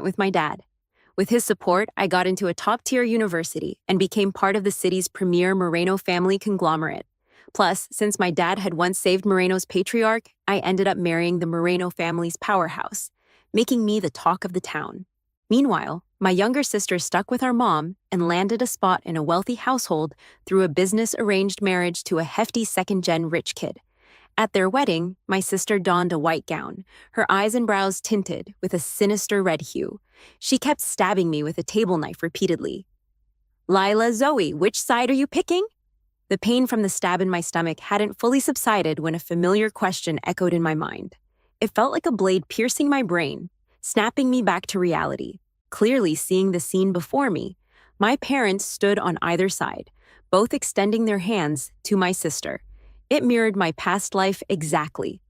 with my dad. With his support, I got into a top-tier university and became part of the city's premier Moreno family conglomerate. Plus, since my dad had once saved Moreno's patriarch, I ended up marrying the Moreno family's powerhouse, making me the talk of the town. Meanwhile, my younger sister stuck with our mom and landed a spot in a wealthy household through a business-arranged marriage to a hefty second-gen rich kid. At their wedding, my sister donned a white gown, her eyes and brows tinted with a sinister red hue. She kept stabbing me with a table knife repeatedly. "Lila, Zoe, which side are you picking?" The pain from the stab in my stomach hadn't fully subsided when a familiar question echoed in my mind. It felt like a blade piercing my brain, snapping me back to reality. Clearly seeing the scene before me, my parents stood on either side, both extending their hands to my sister. It mirrored my past life exactly.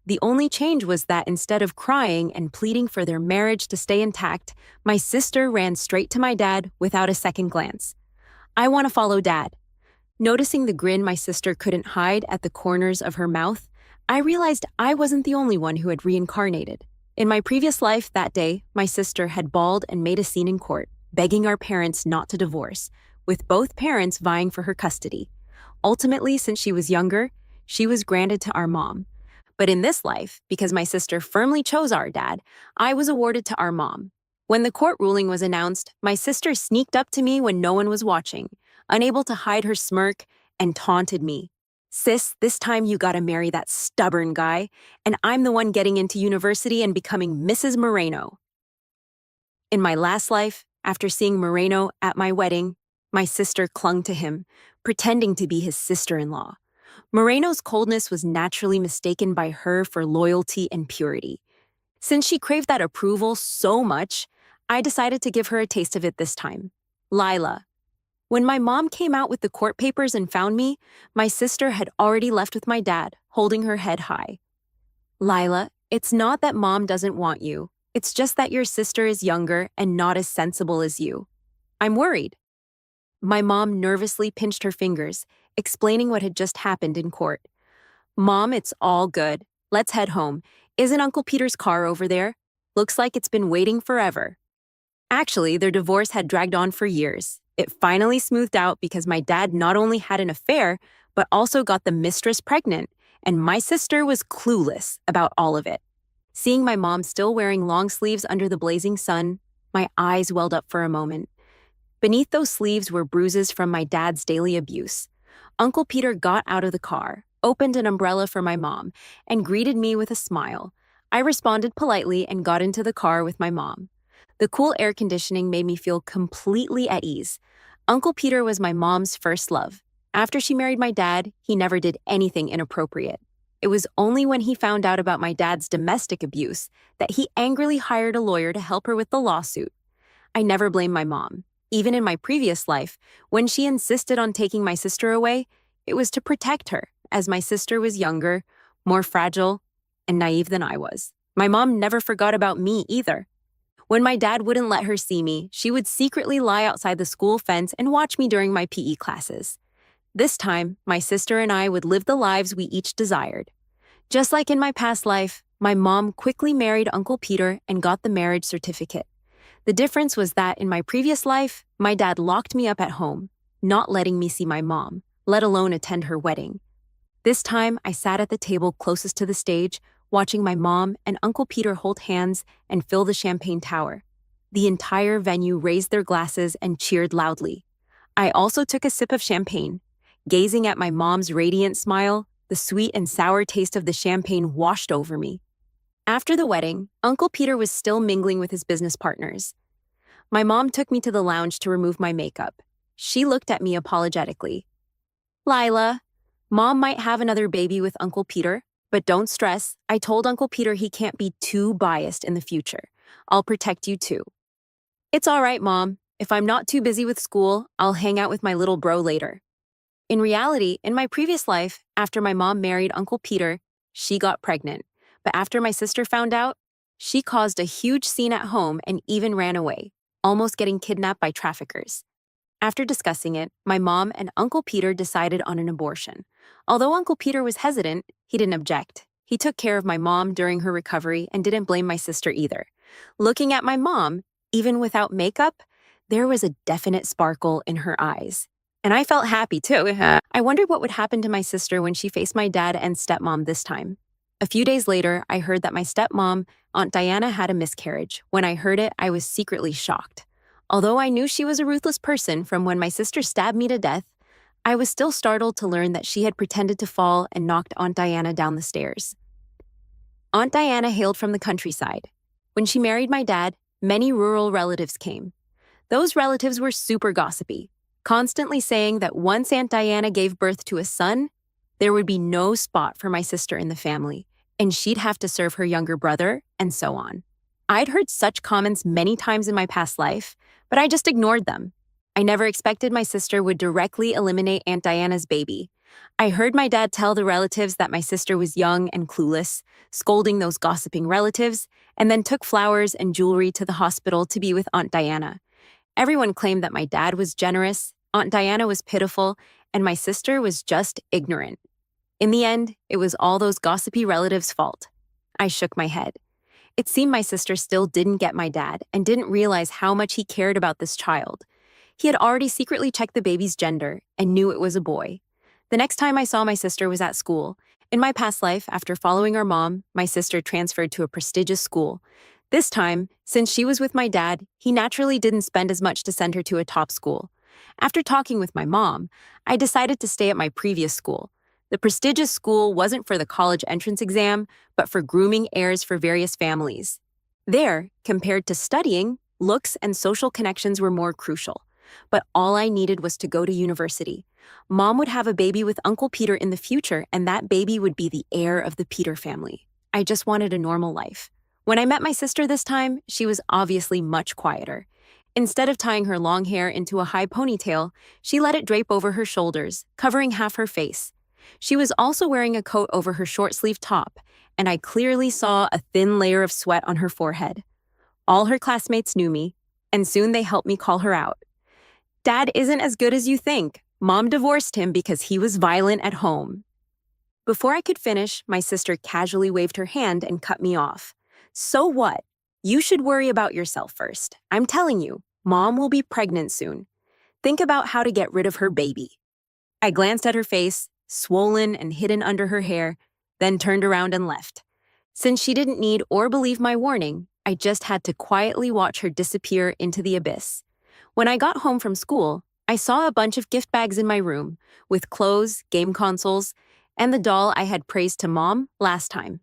The only change was that instead of crying and pleading for their marriage to stay intact, my sister ran straight to my dad without a second glance. "I want to follow Dad." Noticing the grin my sister couldn't hide at the corners of her mouth, I realized I wasn't the only one who had reincarnated. In my previous life that day, my sister had bawled and made a scene in court, begging our parents not to divorce, with both parents vying for her custody. Ultimately, since she was younger, she was granted to our mom. But in this life, because my sister firmly chose our dad, I was awarded to our mom. When the court ruling was announced, my sister sneaked up to me when no one was watching, unable to hide her smirk, and taunted me. "Sis, this time you gotta marry that stubborn guy, and I'm the one getting into university and becoming Mrs. Moreno." In my last life, after seeing Moreno at my wedding, my sister clung to him, pretending to be his sister-in-law. Moreno's coldness was naturally mistaken by her for loyalty and purity. Since she craved that approval so much, I decided to give her a taste of it this time. Lila. When my mom came out with the court papers and found me, my sister had already left with my dad, holding her head high. "Lila, it's not that Mom doesn't want you. It's just that your sister is younger and not as sensible as you. I'm worried." My mom nervously pinched her fingers, explaining what had just happened in court. "Mom, it's all good. Let's head home. Isn't Uncle Peter's car over there? Looks like it's been waiting forever." Actually, their divorce had dragged on for years. It finally smoothed out because my dad not only had an affair, but also got the mistress pregnant, and my sister was clueless about all of it. Seeing my mom still wearing long sleeves under the blazing sun, my eyes welled up for a moment. Beneath those sleeves were bruises from my dad's daily abuse. Uncle Peter got out of the car, opened an umbrella for my mom, and greeted me with a smile. I responded politely and got into the car with my mom. The cool air conditioning made me feel completely at ease. Uncle Peter was my mom's first love. After she married my dad, he never did anything inappropriate. It was only when he found out about my dad's domestic abuse that he angrily hired a lawyer to help her with the lawsuit. I never blamed my mom. Even in my previous life, when she insisted on taking my sister away, it was to protect her, as my sister was younger, more fragile, and naive than I was. My mom never forgot about me either. When my dad wouldn't let her see me, she would secretly lie outside the school fence and watch me during my PE classes. This time, my sister and I would live the lives we each desired. Just like in my past life, my mom quickly married Uncle Peter and got the marriage certificate. The difference was that in my previous life, my dad locked me up at home, not letting me see my mom, let alone attend her wedding. This time, I sat at the table closest to the stage, watching my mom and Uncle Peter hold hands and fill the champagne tower. The entire venue raised their glasses and cheered loudly. I also took a sip of champagne. Gazing at my mom's radiant smile, the sweet and sour taste of the champagne washed over me. After the wedding, Uncle Peter was still mingling with his business partners. My mom took me to the lounge to remove my makeup. She looked at me apologetically. "Lila, Mom might have another baby with Uncle Peter, but don't stress. I told Uncle Peter he can't be too biased in the future. I'll protect you too." "It's all right, Mom. If I'm not too busy with school, I'll hang out with my little bro later." In reality, in my previous life, after my mom married Uncle Peter, she got pregnant. But after my sister found out, she caused a huge scene at home and even ran away, almost getting kidnapped by traffickers. After discussing it, my mom and Uncle Peter decided on an abortion. Although Uncle Peter was hesitant, he didn't object. He took care of my mom during her recovery and didn't blame my sister either. Looking at my mom, even without makeup, there was a definite sparkle in her eyes. And I felt happy too. I wondered what would happen to my sister when she faced my dad and stepmom this time. A few days later, I heard that my stepmom, Aunt Diana, had a miscarriage. When I heard it, I was secretly shocked. Although I knew she was a ruthless person from when my sister stabbed me to death, I was still startled to learn that she had pretended to fall and knocked Aunt Diana down the stairs. Aunt Diana hailed from the countryside. When she married my dad, many rural relatives came. Those relatives were super gossipy, constantly saying that once Aunt Diana gave birth to a son, there would be no spot for my sister in the family, and she'd have to serve her younger brother, and so on. I'd heard such comments many times in my past life, but I just ignored them. I never expected my sister would directly eliminate Aunt Diana's baby. I heard my dad tell the relatives that my sister was young and clueless, scolding those gossiping relatives, and then took flowers and jewelry to the hospital to be with Aunt Diana. Everyone claimed that my dad was generous, Aunt Diana was pitiful, and my sister was just ignorant. In the end, it was all those gossipy relatives' fault. I shook my head. It seemed my sister still didn't get my dad and didn't realize how much he cared about this child. He had already secretly checked the baby's gender and knew it was a boy. The next time I saw my sister was at school. In my past life, after following our mom, my sister transferred to a prestigious school. This time, since she was with my dad, he naturally didn't spend as much to send her to a top school. After talking with my mom, I decided to stay at my previous school. The prestigious school wasn't for the college entrance exam, but for grooming heirs for various families. There, compared to studying, looks and social connections were more crucial. But all I needed was to go to university. Mom would have a baby with Uncle Peter in the future, and that baby would be the heir of the Peter family. I just wanted a normal life. When I met my sister this time, she was obviously much quieter. Instead of tying her long hair into a high ponytail, she let it drape over her shoulders, covering half her face. She was also wearing a coat over her short-sleeved top, and I clearly saw a thin layer of sweat on her forehead. All her classmates knew me, and soon they helped me call her out. Dad isn't as good as you think. Mom divorced him because he was violent at home. Before I could finish, my sister casually waved her hand and cut me off. So what? You should worry about yourself first. I'm telling you, Mom will be pregnant soon. Think about how to get rid of her baby. I glanced at her face, swollen and hidden under her hair, then turned around and left. Since she didn't need or believe my warning, I just had to quietly watch her disappear into the abyss. When I got home from school, I saw a bunch of gift bags in my room, with clothes, game consoles, and the doll I had praised to Mom last time.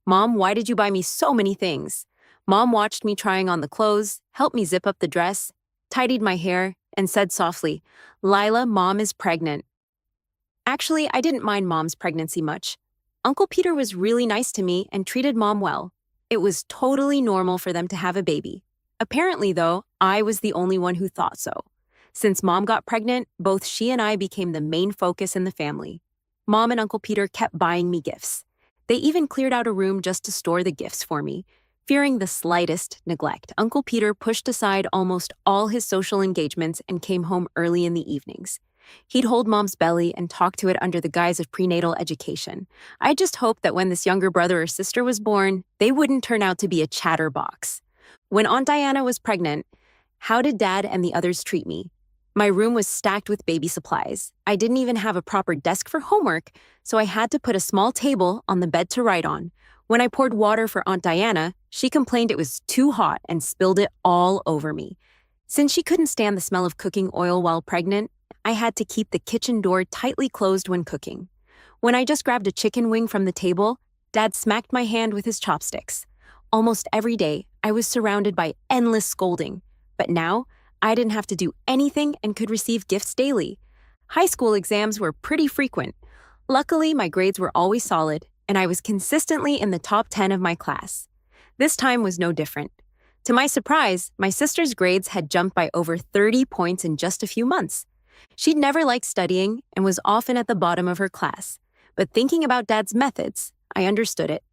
Mom, why did you buy me so many things? Mom watched me trying on the clothes, helped me zip up the dress, tidied my hair, and said softly, "Lila, Mom is pregnant." Actually, I didn't mind Mom's pregnancy much. Uncle Peter was really nice to me and treated Mom well. It was totally normal for them to have a baby. Apparently, though, I was the only one who thought so. Since Mom got pregnant, both she and I became the main focus in the family. Mom and Uncle Peter kept buying me gifts. They even cleared out a room just to store the gifts for me. Fearing the slightest neglect, Uncle Peter pushed aside almost all his social engagements and came home early in the evenings. He'd hold Mom's belly and talk to it under the guise of prenatal education. I just hoped that when this younger brother or sister was born, they wouldn't turn out to be a chatterbox. When Aunt Diana was pregnant, how did Dad and the others treat me? My room was stacked with baby supplies. I didn't even have a proper desk for homework, so I had to put a small table on the bed to write on. When I poured water for Aunt Diana, she complained it was too hot and spilled it all over me. Since she couldn't stand the smell of cooking oil while pregnant, I had to keep the kitchen door tightly closed when cooking. When I just grabbed a chicken wing from the table, Dad smacked my hand with his chopsticks. Almost every day, I was surrounded by endless scolding. But now, I didn't have to do anything and could receive gifts daily. High school exams were pretty frequent. Luckily, my grades were always solid, and I was consistently in the top 10 of my class. This time was no different. To my surprise, my sister's grades had jumped by over 30 points in just a few months. She'd never liked studying and was often at the bottom of her class. But thinking about Dad's methods, I understood it.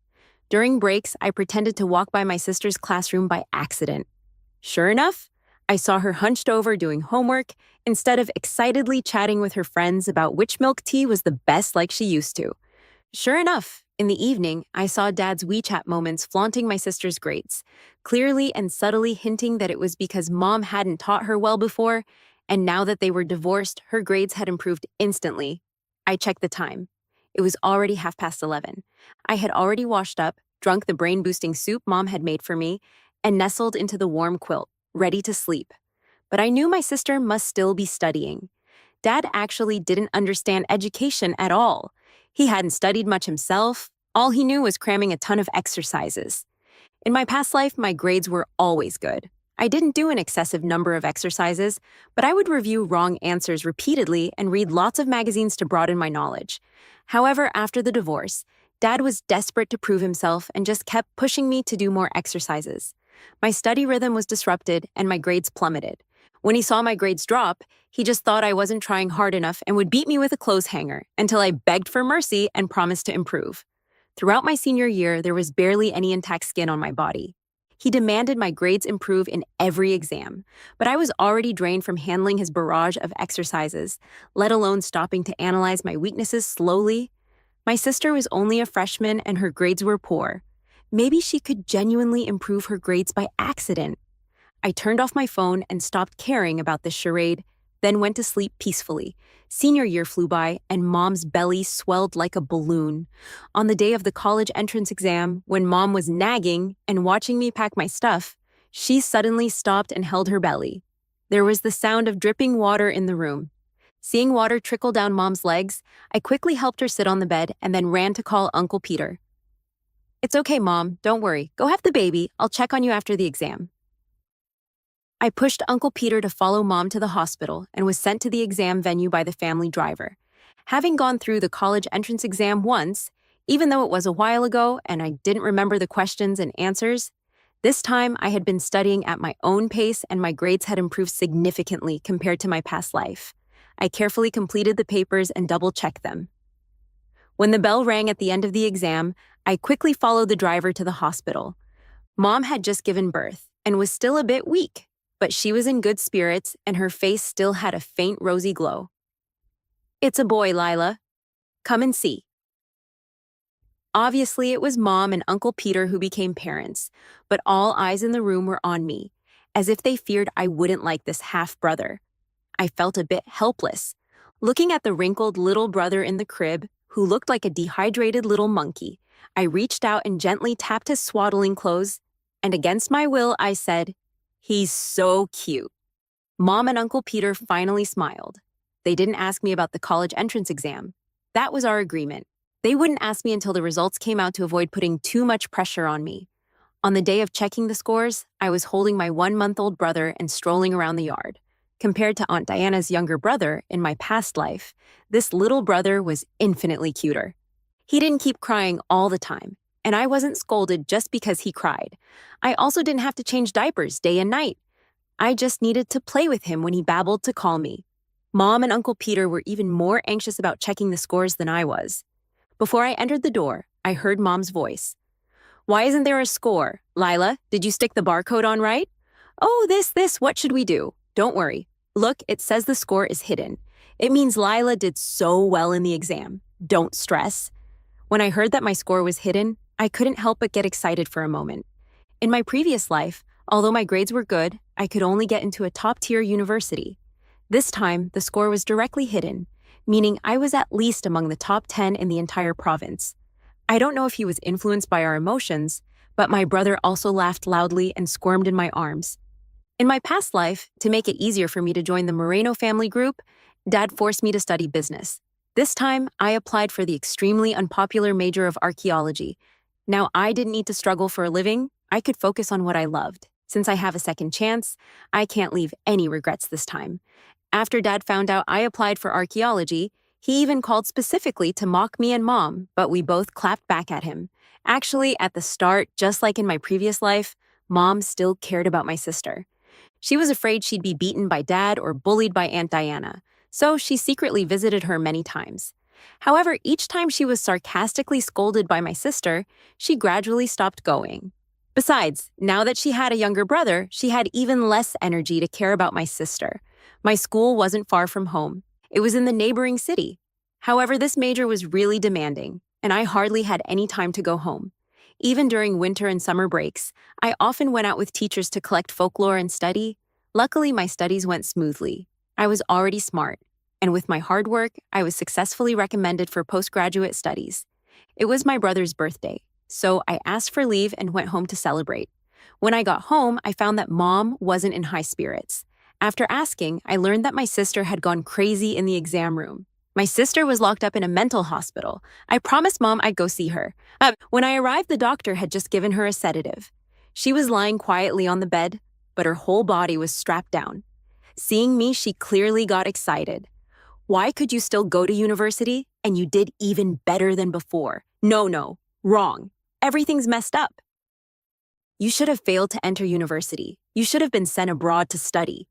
During breaks, I pretended to walk by my sister's classroom by accident. Sure enough, I saw her hunched over doing homework instead of excitedly chatting with her friends about which milk tea was the best like she used to. Sure enough, in the evening, I saw Dad's WeChat moments flaunting my sister's grades, clearly and subtly hinting that it was because Mom hadn't taught her well before, and now that they were divorced, her grades had improved instantly. I checked the time. It was already 11:30. I had already washed up, drunk the brain-boosting soup Mom had made for me, and nestled into the warm quilt, ready to sleep. But I knew my sister must still be studying. Dad actually didn't understand education at all. He hadn't studied much himself. All he knew was cramming a ton of exercises. In my past life, my grades were always good. I didn't do an excessive number of exercises, but I would review wrong answers repeatedly and read lots of magazines to broaden my knowledge. However, after the divorce, Dad was desperate to prove himself and just kept pushing me to do more exercises. My study rhythm was disrupted and my grades plummeted. When he saw my grades drop, he just thought I wasn't trying hard enough and would beat me with a clothes hanger until I begged for mercy and promised to improve. Throughout my senior year, there was barely any intact skin on my body. He demanded my grades improve in every exam, but I was already drained from handling his barrage of exercises, let alone stopping to analyze my weaknesses slowly. My sister was only a freshman and her grades were poor. Maybe she could genuinely improve her grades by accident. I turned off my phone and stopped caring about this charade, then went to sleep peacefully. Senior year flew by, and Mom's belly swelled like a balloon. On the day of the college entrance exam, when Mom was nagging and watching me pack my stuff, she suddenly stopped and held her belly. There was the sound of dripping water in the room. Seeing water trickle down Mom's legs, I quickly helped her sit on the bed and then ran to call Uncle Peter. "It's okay, Mom. Don't worry. Go have the baby. I'll check on you after the exam." I pushed Uncle Peter to follow Mom to the hospital and was sent to the exam venue by the family driver. Having gone through the college entrance exam once, even though it was a while ago and I didn't remember the questions and answers, this time I had been studying at my own pace and my grades had improved significantly compared to my past life. I carefully completed the papers and double-checked them. When the bell rang at the end of the exam, I quickly followed the driver to the hospital. Mom had just given birth and was still a bit weak, but she was in good spirits and her face still had a faint rosy glow. "It's a boy, Lila. Come and see." Obviously, it was Mom and Uncle Peter who became parents, but all eyes in the room were on me, as if they feared I wouldn't like this half-brother. I felt a bit helpless, looking at the wrinkled little brother in the crib, who looked like a dehydrated little monkey. I reached out and gently tapped his swaddling clothes, and against my will, I said, "He's so cute." Mom and Uncle Peter finally smiled. They didn't ask me about the college entrance exam. That was our agreement. They wouldn't ask me until the results came out to avoid putting too much pressure on me. On the day of checking the scores, I was holding my 1-month-old brother and strolling around the yard. Compared to Aunt Diana's younger brother in my past life, this little brother was infinitely cuter. He didn't keep crying all the time, and I wasn't scolded just because he cried. I also didn't have to change diapers day and night. I just needed to play with him when he babbled to call me. Mom and Uncle Peter were even more anxious about checking the scores than I was. Before I entered the door, I heard Mom's voice. "Why isn't there a score? Lila, did you stick the barcode on right?" "Oh, this, what should we do?" "Don't worry. Look, it says the score is hidden. It means Lila did so well in the exam. Don't stress." When I heard that my score was hidden, I couldn't help but get excited for a moment. In my previous life, although my grades were good, I could only get into a top-tier university. This time, the score was directly hidden, meaning I was at least among the top 10 in the entire province. I don't know if he was influenced by our emotions, but my brother also laughed loudly and squirmed in my arms. In my past life, to make it easier for me to join the Moreno family group, Dad forced me to study business. This time, I applied for the extremely unpopular major of archaeology. Now I didn't need to struggle for a living. I could focus on what I loved. Since I have a second chance, I can't leave any regrets this time. After Dad found out I applied for archaeology, he even called specifically to mock me and Mom, but we both clapped back at him. Actually, at the start, just like in my previous life, Mom still cared about my sister. She was afraid she'd be beaten by Dad or bullied by Aunt Diana, so she secretly visited her many times. However, each time she was sarcastically scolded by my sister, she gradually stopped going. Besides, now that she had a younger brother, she had even less energy to care about my sister. My school wasn't far from home. It was in the neighboring city. However, this major was really demanding. and I hardly had any time to go home. Even during winter and summer breaks, I often went out with teachers to collect folklore and study. Luckily, my studies went smoothly. I was already smart, and with my hard work, I was successfully recommended for postgraduate studies. It was my brother's birthday, so I asked for leave and went home to celebrate. When I got home, I found that Mom wasn't in high spirits. After asking, I learned that my sister had gone crazy in the exam room. My sister was locked up in a mental hospital. I promised Mom I'd go see her. When I arrived, the doctor had just given her a sedative. She was lying quietly on the bed, but her whole body was strapped down. Seeing me, she clearly got excited. Why could you still go to university? And you did even better than before. No, wrong. Everything's messed up. You should have failed to enter university. You should have been sent abroad to study.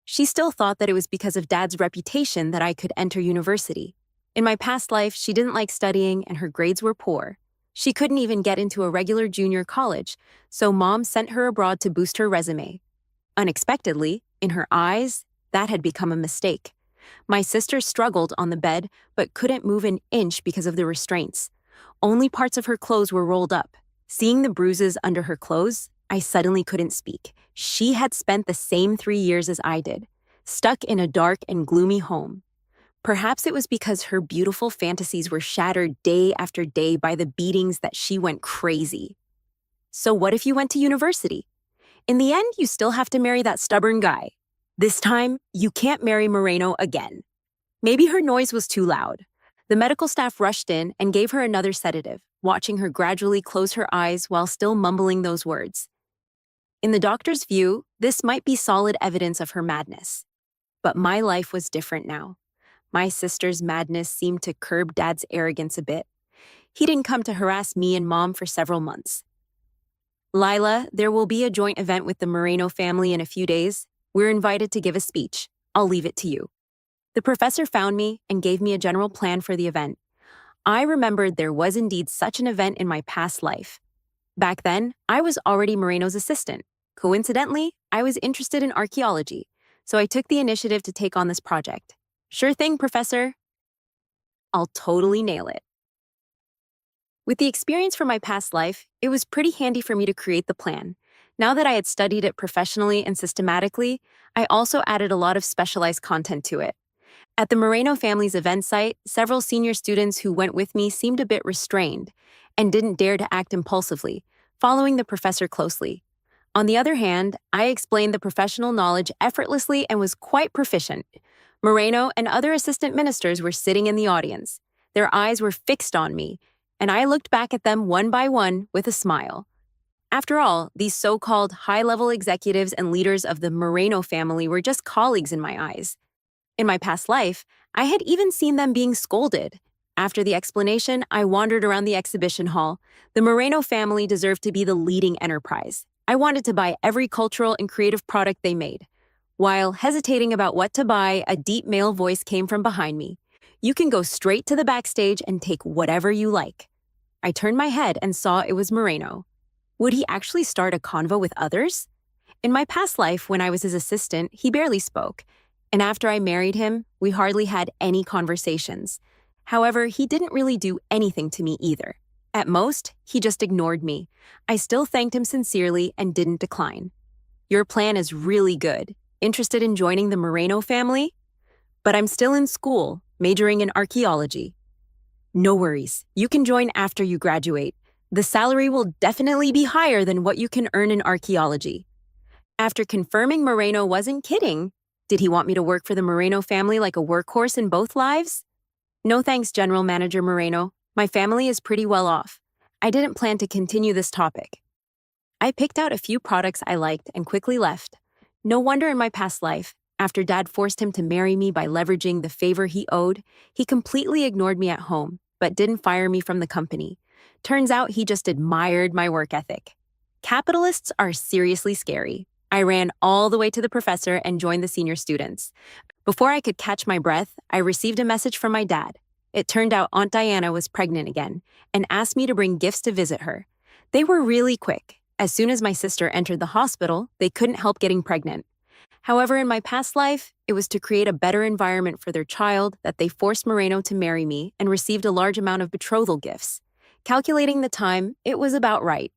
She still thought that it was because of Dad's reputation that I could enter university. In my past life, she didn't like studying and her grades were poor. She couldn't even get into a regular junior college, so Mom sent her abroad to boost her resume. Unexpectedly, in her eyes, that had become a mistake. My sister struggled on the bed, but couldn't move an inch because of the restraints. Only parts of her clothes were rolled up. Seeing the bruises under her clothes, I suddenly couldn't speak. She had spent the same 3 years as I did, stuck in a dark and gloomy home. Perhaps it was because her beautiful fantasies were shattered day after day by the beatings that she went crazy. So what if you went to university? In the end, you still have to marry that stubborn guy. This time, you can't marry Moreno again. Maybe her noise was too loud. The medical staff rushed in and gave her another sedative, watching her gradually close her eyes while still mumbling those words. In the doctor's view, this might be solid evidence of her madness. But my life was different now. My sister's madness seemed to curb Dad's arrogance a bit. He didn't come to harass me and Mom for several months. Lila, there will be a joint event with the Moreno family in a few days. We're invited to give a speech. I'll leave it to you. The professor found me and gave me a general plan for the event. I remembered there was indeed such an event in my past life. Back then, I was already Moreno's assistant. Coincidentally, I was interested in archaeology, so I took the initiative to take on this project. Sure thing, Professor. I'll totally nail it. With the experience from my past life, it was pretty handy for me to create the plan. Now that I had studied it professionally and systematically, I also added a lot of specialized content to it. At the Moreno family's event site, several senior students who went with me seemed a bit restrained and didn't dare to act impulsively, following the professor closely. On the other hand, I explained the professional knowledge effortlessly and was quite proficient. Moreno and other assistant ministers were sitting in the audience. Their eyes were fixed on me, and I looked back at them one by one with a smile. After all, these so-called high-level executives and leaders of the Moreno family were just colleagues in my eyes. In my past life, I had even seen them being scolded. After the explanation, I wandered around the exhibition hall. The Moreno family deserved to be the leading enterprise. I wanted to buy every cultural and creative product they made. While hesitating about what to buy, a deep male voice came from behind me. You can go straight to the backstage and take whatever you like. I turned my head and saw it was Moreno. Would he actually start a convo with others? In my past life, when I was his assistant, he barely spoke. And after I married him, we hardly had any conversations. However, he didn't really do anything to me either. At most, he just ignored me. I still thanked him sincerely and didn't decline. Your plan is really good. Interested in joining the Moreno family? But I'm still in school, majoring in archaeology. No worries, you can join after you graduate. The salary will definitely be higher than what you can earn in archaeology. After confirming Moreno wasn't kidding, did he want me to work for the Moreno family like a workhorse in both lives? No thanks, General Manager Moreno. My family is pretty well off. I didn't plan to continue this topic. I picked out a few products I liked and quickly left. No wonder in my past life, after Dad forced him to marry me by leveraging the favor he owed, he completely ignored me at home, but didn't fire me from the company. Turns out he just admired my work ethic. Capitalists are seriously scary. I ran all the way to the professor and joined the senior students. Before I could catch my breath, I received a message from my dad. It turned out Aunt Diana was pregnant again and asked me to bring gifts to visit her. They were really quick. As soon as my sister entered the hospital, they couldn't help getting pregnant. However, in my past life, it was to create a better environment for their child that they forced Moreno to marry me and received a large amount of betrothal gifts. Calculating the time, it was about right.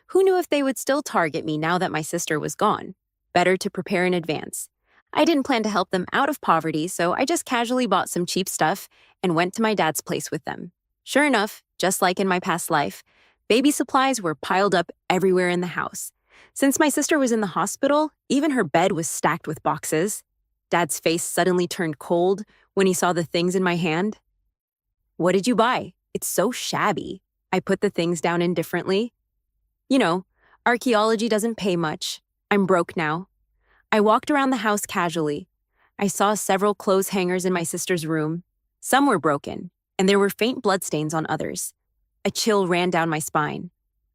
Who knew if they would still target me now that my sister was gone? Better to prepare in advance. I didn't plan to help them out of poverty, so I just casually bought some cheap stuff and went to my dad's place with them. Sure enough, just like in my past life, baby supplies were piled up everywhere in the house. Since my sister was in the hospital, even her bed was stacked with boxes. Dad's face suddenly turned cold when he saw the things in my hand. "What did you buy? It's so shabby." I put the things down indifferently. You know, archaeology doesn't pay much. I'm broke now. I walked around the house casually. I saw several clothes hangers in my sister's room. Some were broken, and there were faint bloodstains on others. A chill ran down my spine.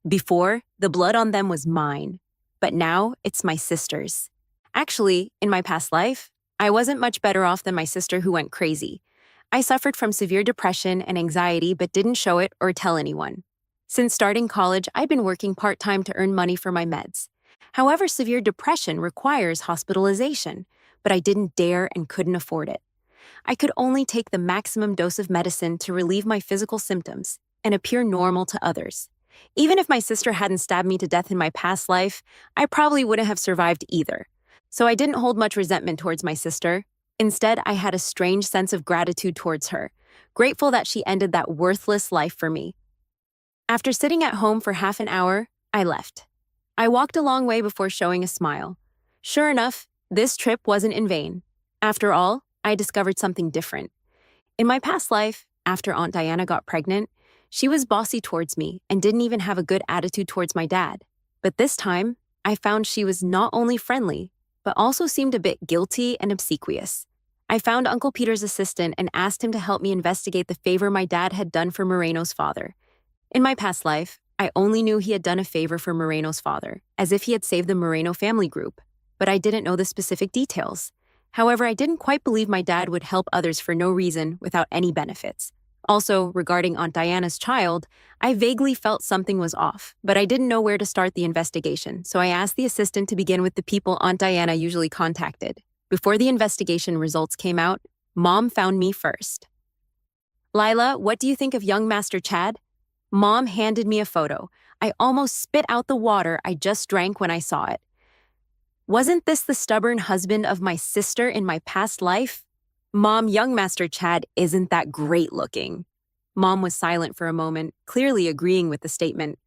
Before, the blood on them was mine, but now it's my sister's. Actually, in my past life, I wasn't much better off than my sister who went crazy. I suffered from severe depression and anxiety but didn't show it or tell anyone. Since starting college, I'd been working part-time to earn money for my meds. However, severe depression requires hospitalization, but I didn't dare and couldn't afford it. I could only take the maximum dose of medicine to relieve my physical symptoms and appear normal to others. Even if my sister hadn't stabbed me to death in my past life, I probably wouldn't have survived either. So I didn't hold much resentment towards my sister. Instead, I had a strange sense of gratitude towards her, grateful that she ended that worthless life for me. After sitting at home for half an hour, I left. I walked a long way before showing a smile. Sure enough, this trip wasn't in vain. After all, I discovered something different. In my past life, after Aunt Diana got pregnant, she was bossy towards me and didn't even have a good attitude towards my dad. But this time, I found she was not only friendly, but also seemed a bit guilty and obsequious. I found Uncle Peter's assistant and asked him to help me investigate the favor my dad had done for Moreno's father. In my past life, I only knew he had done a favor for Moreno's father, as if he had saved the Moreno family group, but I didn't know the specific details. However, I didn't quite believe my dad would help others for no reason without any benefits. Also, regarding Aunt Diana's child, I vaguely felt something was off, but I didn't know where to start the investigation, so I asked the assistant to begin with the people Aunt Diana usually contacted. Before the investigation results came out, Mom found me first. "Lila, what do you think of young Master Chad?" Mom handed me a photo. I almost spit out the water I just drank when I saw it. "Wasn't this the stubborn husband of my sister in my past life?" "Mom, young Master Chad isn't that great looking." Mom was silent for a moment, clearly agreeing with the statement.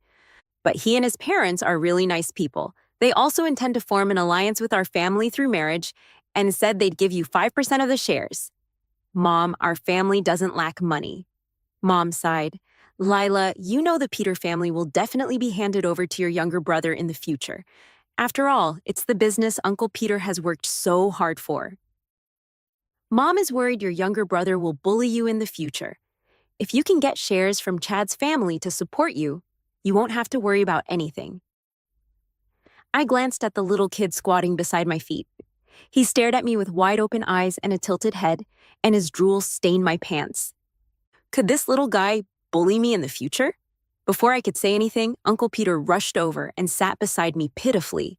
"But he and his parents are really nice people. They also intend to form an alliance with our family through marriage and said they'd give you 5% of the shares." "Mom, our family doesn't lack money." Mom sighed. "Lila, you know the Peter family will definitely be handed over to your younger brother in the future. After all, it's the business Uncle Peter has worked so hard for." "Mom is worried your younger brother will bully you in the future. If you can get shares from Chad's family to support you, you won't have to worry about anything." I glanced at the little kid squatting beside my feet. He stared at me with wide-open eyes and a tilted head, and his drool stained my pants. Could this little guy bully me in the future? Before I could say anything, Uncle Peter rushed over and sat beside me pitifully.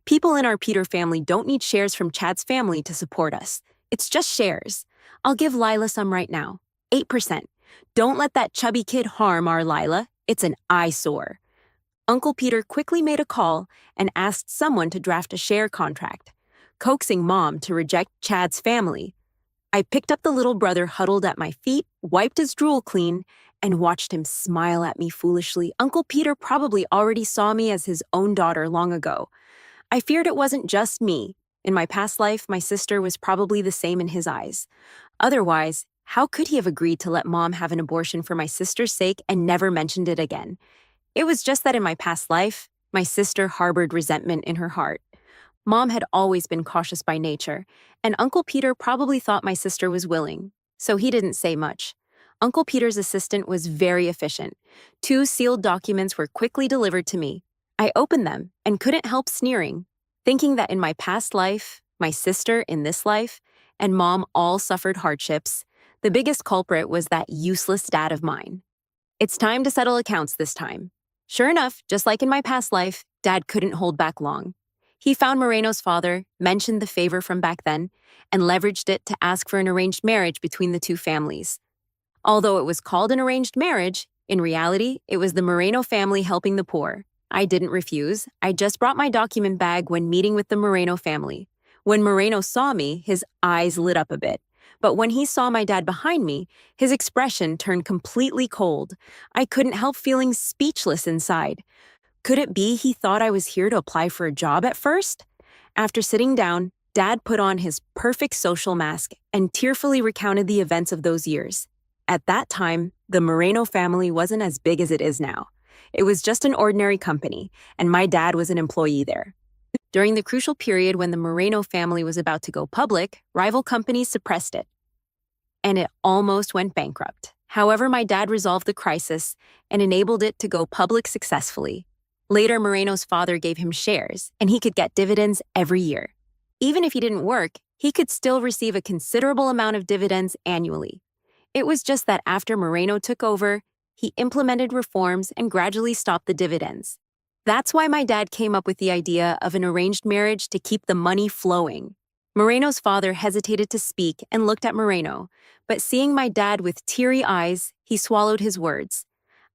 "People in our Peter family don't need shares from Chad's family to support us. It's just shares. I'll give Lila some right now. 8%. Don't let that chubby kid harm our Lila. It's an eyesore." Uncle Peter quickly made a call and asked someone to draft a share contract, coaxing Mom to reject Chad's family. I picked up the little brother huddled at my feet, wiped his drool clean, and watched him smile at me foolishly. Uncle Peter probably already saw me as his own daughter long ago. I feared it wasn't just me. In my past life, my sister was probably the same in his eyes. Otherwise, how could he have agreed to let Mom have an abortion for my sister's sake and never mentioned it again? It was just that in my past life, my sister harbored resentment in her heart. Mom had always been cautious by nature, and Uncle Peter probably thought my sister was willing, so he didn't say much. Uncle Peter's assistant was very efficient. 2 sealed documents were quickly delivered to me. I opened them and couldn't help sneering, thinking that in my past life, my sister in this life, and Mom all suffered hardships. The biggest culprit was that useless dad of mine. It's time to settle accounts this time. Sure enough, just like in my past life, Dad couldn't hold back long. He found Moreno's father, mentioned the favor from back then, and leveraged it to ask for an arranged marriage between the two families. Although it was called an arranged marriage, in reality, it was the Moreno family helping the poor. I didn't refuse. I just brought my document bag when meeting with the Moreno family. When Moreno saw me, his eyes lit up a bit. But when he saw my dad behind me, his expression turned completely cold. I couldn't help feeling speechless inside. Could it be he thought I was here to apply for a job at first? After sitting down, Dad put on his perfect social mask and tearfully recounted the events of those years. At that time, the Moreno family wasn't as big as it is now. It was just an ordinary company, and my dad was an employee there. During the crucial period when the Moreno family was about to go public, rival companies suppressed it, and it almost went bankrupt. However, my dad resolved the crisis and enabled it to go public successfully. Later, Moreno's father gave him shares, and he could get dividends every year. Even if he didn't work, he could still receive a considerable amount of dividends annually. It was just that after Moreno took over, he implemented reforms and gradually stopped the dividends. That's why my dad came up with the idea of an arranged marriage to keep the money flowing. Moreno's father hesitated to speak and looked at Moreno, but seeing my dad with teary eyes, he swallowed his words.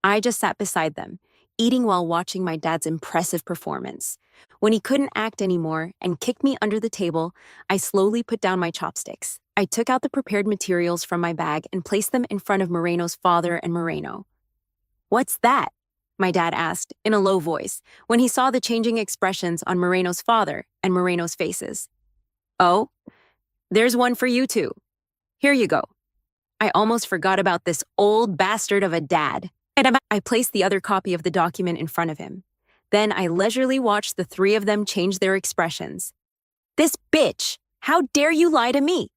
I just sat beside them, eating while watching my dad's impressive performance. When he couldn't act anymore and kicked me under the table, I slowly put down my chopsticks. I took out the prepared materials from my bag and placed them in front of Moreno's father and Moreno. "What's that?" my dad asked in a low voice when he saw the changing expressions on Moreno's father and Moreno's faces. "Oh, there's one for you too. Here you go." I almost forgot about this old bastard of a dad. I placed the other copy of the document in front of him. Then I leisurely watched the three of them change their expressions. "This bitch! How dare you lie to me?"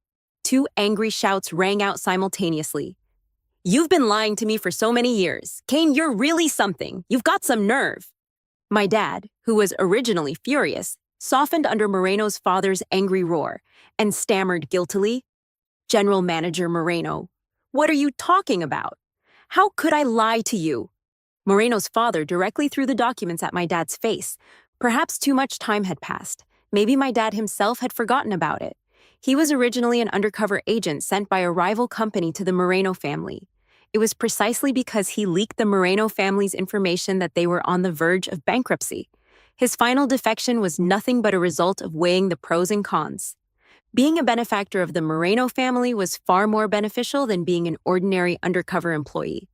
Two angry shouts rang out simultaneously. "You've been lying to me for so many years. Kane, you're really something. You've got some nerve." My dad, who was originally furious, softened under Moreno's father's angry roar and stammered guiltily, "General Manager Moreno, what are you talking about? How could I lie to you?" Moreno's father directly threw the documents at my dad's face. Perhaps too much time had passed. Maybe my dad himself had forgotten about it. He was originally an undercover agent sent by a rival company to the Moreno family. It was precisely because he leaked the Moreno family's information that they were on the verge of bankruptcy. His final defection was nothing but a result of weighing the pros and cons. Being a benefactor of the Moreno family was far more beneficial than being an ordinary undercover employee.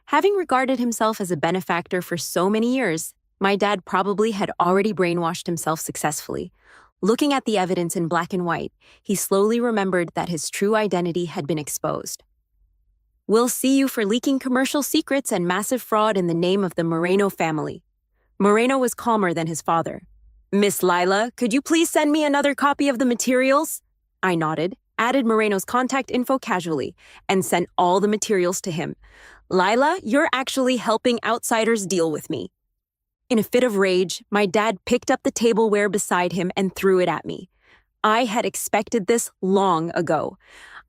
Having regarded himself as a benefactor for so many years, my dad probably had already brainwashed himself successfully. Looking at the evidence in black and white, he slowly remembered that his true identity had been exposed. "We'll see you for leaking commercial secrets and massive fraud in the name of the Moreno family." Moreno was calmer than his father. "Miss Lila, could you please send me another copy of the materials?" I nodded, added Moreno's contact info casually, and sent all the materials to him. "Lila, you're actually helping outsiders deal with me." In a fit of rage, my dad picked up the tableware beside him and threw it at me. I had expected this long ago.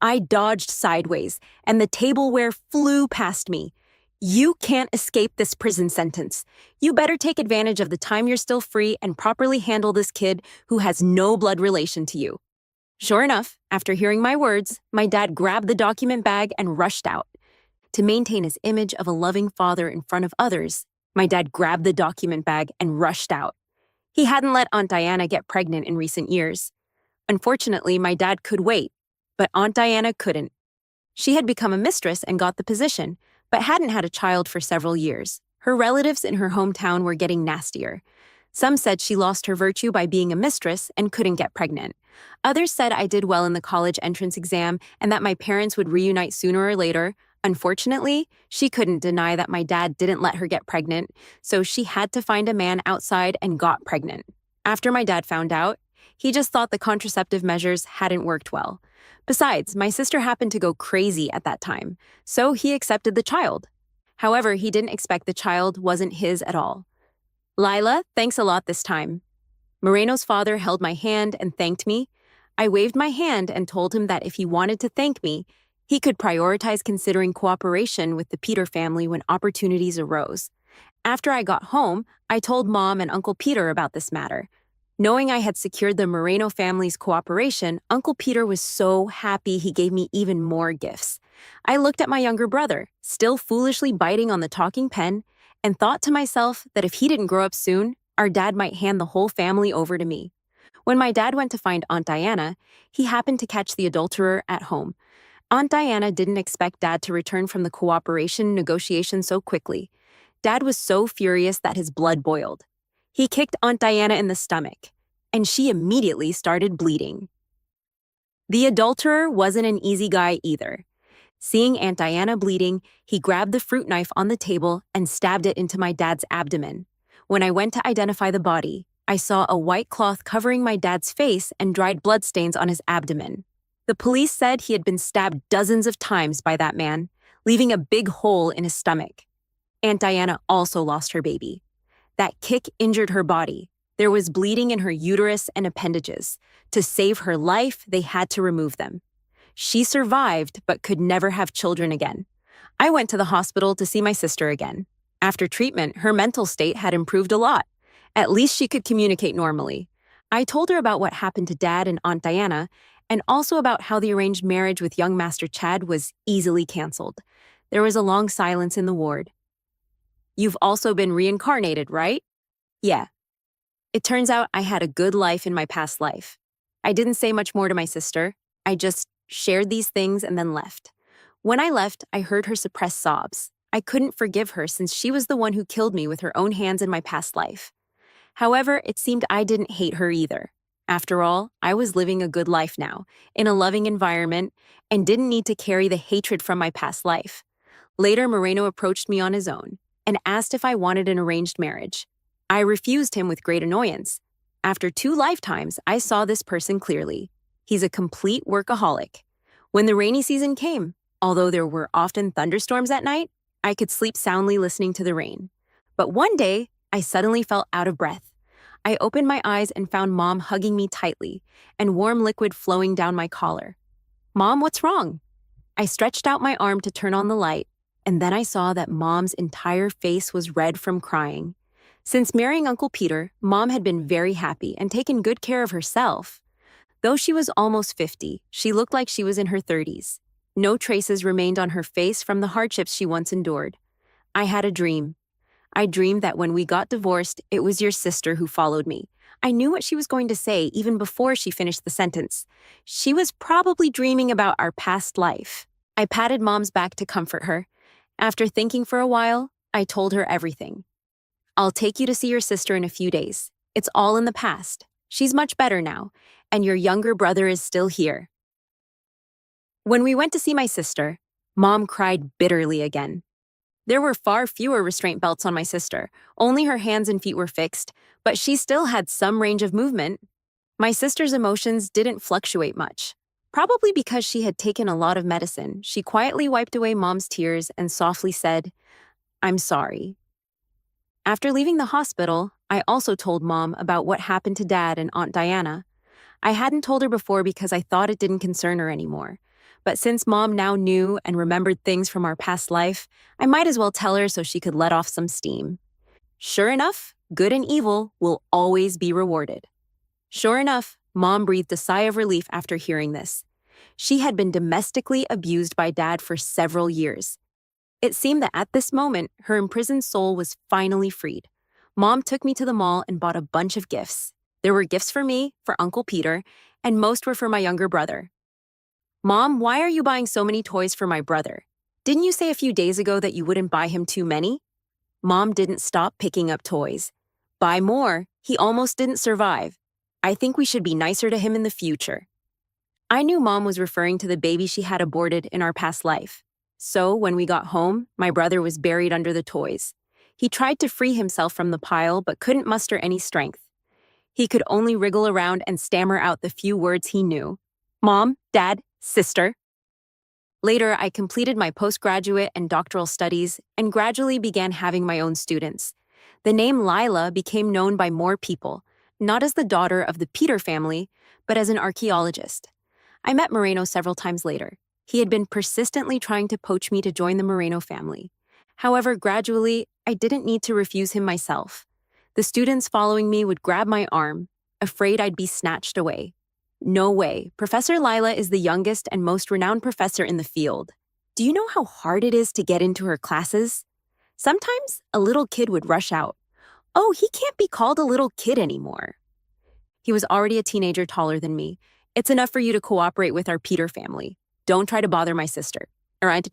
I dodged sideways, and the tableware flew past me. "You can't escape this prison sentence. You better take advantage of the time you're still free and properly handle this kid who has no blood relation to you." Sure enough, after hearing my words, my dad grabbed the document bag and rushed out. To maintain his image of a loving father in front of others, my dad grabbed the document bag and rushed out. He hadn't let Aunt Diana get pregnant in recent years. Unfortunately, my dad could wait, but Aunt Diana couldn't. She had become a mistress and got the position, but hadn't had a child for several years. Her relatives in her hometown were getting nastier. Some said she lost her virtue by being a mistress and couldn't get pregnant. Others said I did well in the college entrance exam and that my parents would reunite sooner or later. Unfortunately, she couldn't deny that my dad didn't let her get pregnant, so she had to find a man outside and got pregnant. After my dad found out, he just thought the contraceptive measures hadn't worked well. Besides, my sister happened to go crazy at that time, so he accepted the child. However, he didn't expect the child wasn't his at all. "Lila, thanks a lot this time." Moreno's father held my hand and thanked me. I waved my hand and told him that if he wanted to thank me, he could prioritize considering cooperation with the Peter family when opportunities arose. After I got home, I told Mom and Uncle Peter about this matter. Knowing I had secured the Moreno family's cooperation, Uncle Peter was so happy he gave me even more gifts. I looked at my younger brother, still foolishly biting on the talking pen, and thought to myself that if he didn't grow up soon, our dad might hand the whole family over to me. When my dad went to find Aunt Diana, he happened to catch the adulterer at home. Aunt Diana didn't expect Dad to return from the cooperation negotiation so quickly. Dad was so furious that his blood boiled. He kicked Aunt Diana in the stomach, and she immediately started bleeding. The adulterer wasn't an easy guy either. Seeing Aunt Diana bleeding, he grabbed the fruit knife on the table and stabbed it into my dad's abdomen. When I went to identify the body, I saw a white cloth covering my dad's face and dried bloodstains on his abdomen. The police said he had been stabbed dozens of times by that man, leaving a big hole in his stomach. Aunt Diana also lost her baby. That kick injured her body. There was bleeding in her uterus and appendages. To save her life, they had to remove them. She survived, but could never have children again. I went to the hospital to see my sister again. After treatment, her mental state had improved a lot. At least she could communicate normally. I told her about what happened to Dad and Aunt Diana, and also about how the arranged marriage with young Master Chad was easily canceled. There was a long silence in the ward. "You've also been reincarnated, right?" "Yeah." It turns out I had a good life in my past life. I didn't say much more to my sister. I just shared these things and then left. When I left, I heard her suppressed sobs. I couldn't forgive her since she was the one who killed me with her own hands in my past life. However, it seemed I didn't hate her either. After all, I was living a good life now, in a loving environment, and didn't need to carry the hatred from my past life. Later, Moreno approached me on his own and asked if I wanted an arranged marriage. I refused him with great annoyance. After 2 lifetimes, I saw this person clearly. He's a complete workaholic. When the rainy season came, although there were often thunderstorms at night, I could sleep soundly listening to the rain. But one day, I suddenly felt out of breath. I opened my eyes and found Mom hugging me tightly and warm liquid flowing down my collar. "Mom, what's wrong?" I stretched out my arm to turn on the light, and then I saw that Mom's entire face was red from crying. Since marrying Uncle Peter, Mom had been very happy and taken good care of herself. Though she was almost 50, she looked like she was in her 30s. No traces remained on her face from the hardships she once endured. I had a dream. I dreamed that when we got divorced, it was your sister who followed me. I knew what she was going to say even before she finished the sentence. She was probably dreaming about our past life. I patted Mom's back to comfort her. After thinking for a while, I told her everything. "I'll take you to see your sister in a few days. It's all in the past. She's much better now, and your younger brother is still here." When we went to see my sister, Mom cried bitterly again. There were far fewer restraint belts on my sister. Only her hands and feet were fixed, but she still had some range of movement. My sister's emotions didn't fluctuate much. Probably because she had taken a lot of medicine, she quietly wiped away Mom's tears and softly said, "I'm sorry." After leaving the hospital, I also told Mom about what happened to Dad and Aunt Diana. I hadn't told her before because I thought it didn't concern her anymore. But since Mom now knew and remembered things from our past life, I might as well tell her so she could let off some steam. Sure enough, good and evil will always be rewarded. Sure enough, Mom breathed a sigh of relief after hearing this. She had been domestically abused by Dad for several years. It seemed that at this moment, her imprisoned soul was finally freed. Mom took me to the mall and bought a bunch of gifts. There were gifts for me, for Uncle Peter, and most were for my younger brother. "Mom, why are you buying so many toys for my brother? Didn't you say a few days ago that you wouldn't buy him too many?" Mom didn't stop picking up toys. "Buy more. He almost didn't survive. I think we should be nicer to him in the future." I knew Mom was referring to the baby she had aborted in our past life. So when we got home, my brother was buried under the toys. He tried to free himself from the pile but couldn't muster any strength. He could only wriggle around and stammer out the few words he knew. "Mom, Dad, sister." Later, I completed my postgraduate and doctoral studies and gradually began having my own students. The name Lila became known by more people, not as the daughter of the Peter family, but as an archaeologist. I met Moreno several times later. He had been persistently trying to poach me to join the Moreno family. However, gradually, I didn't need to refuse him myself. The students following me would grab my arm. afraid I'd be snatched away. No way. Professor Lila is the youngest and most renowned professor in the field. Do you know how hard it is to get into her classes? Sometimes a little kid would rush out. Oh, he can't be called a little kid anymore. He was already a teenager taller than me. It's enough for you to cooperate with our Peter family. Don't try to bother my sister. Alright,